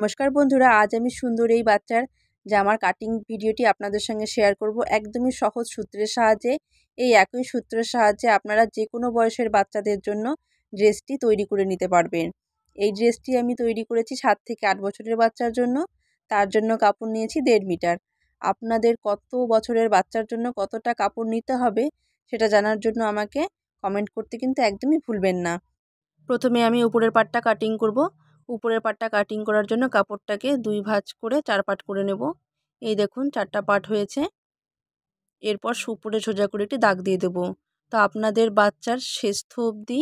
নমস্কার বন্ধুরা, আজ আমি সুন্দর এই বাচ্চার জামার কাটিং ভিডিওটি আপনাদের সঙ্গে শেয়ার করব একদমই সহজ সূত্রের সাহায্যে। এই একই সূত্রের সাহায্যে আপনারা যে কোনো বয়সের বাচ্চাদের জন্য ড্রেসটি তৈরি করে নিতে পারবেন। এই ড্রেসটি আমি তৈরি করেছি 7 থেকে 8 বছরের বাচ্চার জন্য। তার জন্য কাপড় নিয়েছি 1.5 মিটার। আপনাদের কত বছরের বাচ্চার জন্য কতটা কাপড় নিতে হবে সেটা জানার জন্য আমাকে কমেন্ট করতে কিন্তু একদমই ভুলবেন না। প্রথমে আমি উপরের পাটটা কাটিং করব। উপরের পাটটা কাটিং করার জন্য কাপড়টাকে 2 ভাঁজ করে 4 পাট করে নেব। এই দেখুন 4টা পাট হয়েছে। এরপর উপরে সোজা করে একটি দাগ দিয়ে দেব। তো আপনাদের বাচ্চার শেষ্ঠ অবধি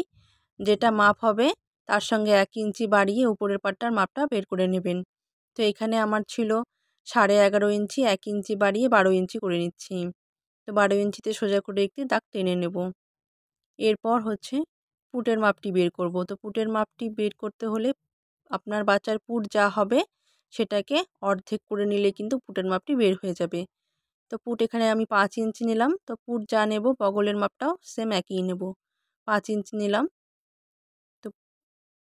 যেটা মাপ হবে তার সঙ্গে 1 ইঞ্চি বাড়িয়ে উপরের পাটটার মাপটা বের করে নেবেন। তো এখানে আমার ছিল 11.5 ইঞ্চি, 1 ইঞ্চি বাড়িয়ে 12 ইঞ্চি করে নিচ্ছি। তো 12 ইঞ্চিতে সোজা করে একটি দাগ টেনে নেব। এরপর হচ্ছে পুটের মাপটি বের করব। তো পুটের মাপটি বের করতে হলে আপনার বাচ্চার পুট যা হবে সেটাকে অর্ধেক করে নিলে কিন্তু পুটের মাপটি বের হয়ে যাবে। তো পুট এখানে আমি 5 ইঞ্চি নিলাম। তো পুট যা নেব বগলের মাপটাও সেম একই নেব, 5 ইঞ্চি নিলাম। তো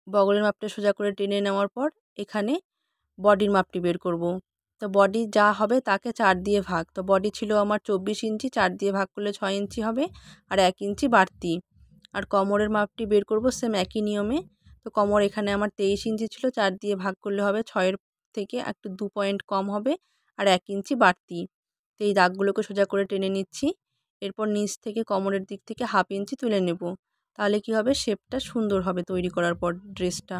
বগলের মাপটা সোজা করে টেনে নেওয়ার পর এখানে বডির মাপটি বের করব। তো বডি যা হবে তাকে 4 দিয়ে ভাগ। তো বডি ছিল আমার 24 ইঞ্চি, 4 দিয়ে ভাগ করলে 6 ইঞ্চি হবে আর 1 ইঞ্চি বাড়তি। আর কোমরের মাপটি বের করব সেম একই নিয়মে। তো কোমর এখানে আমার 23 ইঞ্চি ছিল, 4 দিয়ে ভাগ করলে হবে 6-এর থেকে একটু 2 পয়েন্ট কম হবে আর 1 ইঞ্চি বাড়তি। তো এই দাগগুলোকে সোজা করে টেনে নিচ্ছি। এরপর নিচ থেকে কোমরের দিক থেকে 1/2 ইঞ্চি তুলে নেব। তাহলে কি হবে, শেপটা সুন্দর হবে তৈরি করার পর ড্রেসটা।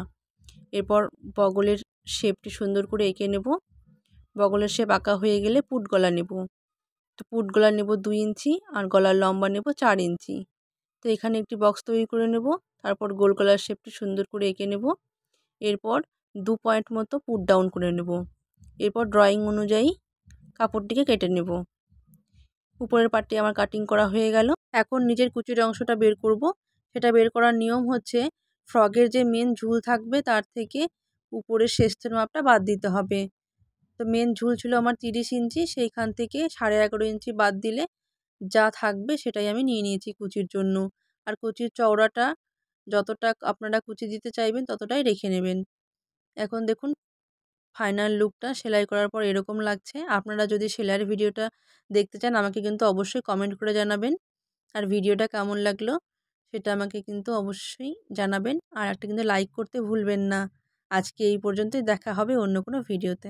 এরপর বগলের শেপটি সুন্দর করে এঁকে নেব। বগলের শেপ আঁকা হয়ে গেলে পুট গলা নেব। তো পুট গলা নেব 2 ইঞ্চি আর গলার লম্বা নেব 4 ইঞ্চি। তো এখানে একটি বক্স তৈরি করে নেব। তারপর গোল গলার শেপটি সুন্দর করে এঁকে নেব। এরপর 2 পয়েন্ট মতো পুট ডাউন করে নেব। এরপর ড্রয়িং অনুযায়ী কাপড়টিকে কেটে নেব। উপরের পাটটি আমার কাটিং করা হয়ে গেল। এখন নিচের কুচির অংশটা বের করব। সেটা বের করার নিয়ম হচ্ছে ফ্রকের যে মেন ঝুল থাকবে তার থেকে উপরের শেষের মাপটা বাদ দিতে হবে। তো মেন ঝুল ছিল আমার 30 ইঞ্চি, সেইখান থেকে 11.5 ইঞ্চি বাদ দিলে যা থাকবে সেটাই আমি নিয়ে নিয়েছি কুচির জন্য। আর কুচির চওড়াটা যতটা আপনারা কুচি দিতে চাইবেন ততটাই রেখে নেবেন। এখন দেখুন ফাইনাল লুকটা সেলাই করার পর এরকম লাগছে। আপনারা যদি সেলাইয়ের ভিডিওটা দেখতে চান আমাকে কিন্তু অবশ্যই কমেন্ট করে জানাবেন। আর ভিডিওটা কেমন লাগলো সেটা আমাকে কিন্তু অবশ্যই জানাবেন। আর একটা কিন্তু লাইক করতে ভুলবেন না। আজকে এই পর্যন্তই, দেখা হবে অন্য কোনো ভিডিওতে।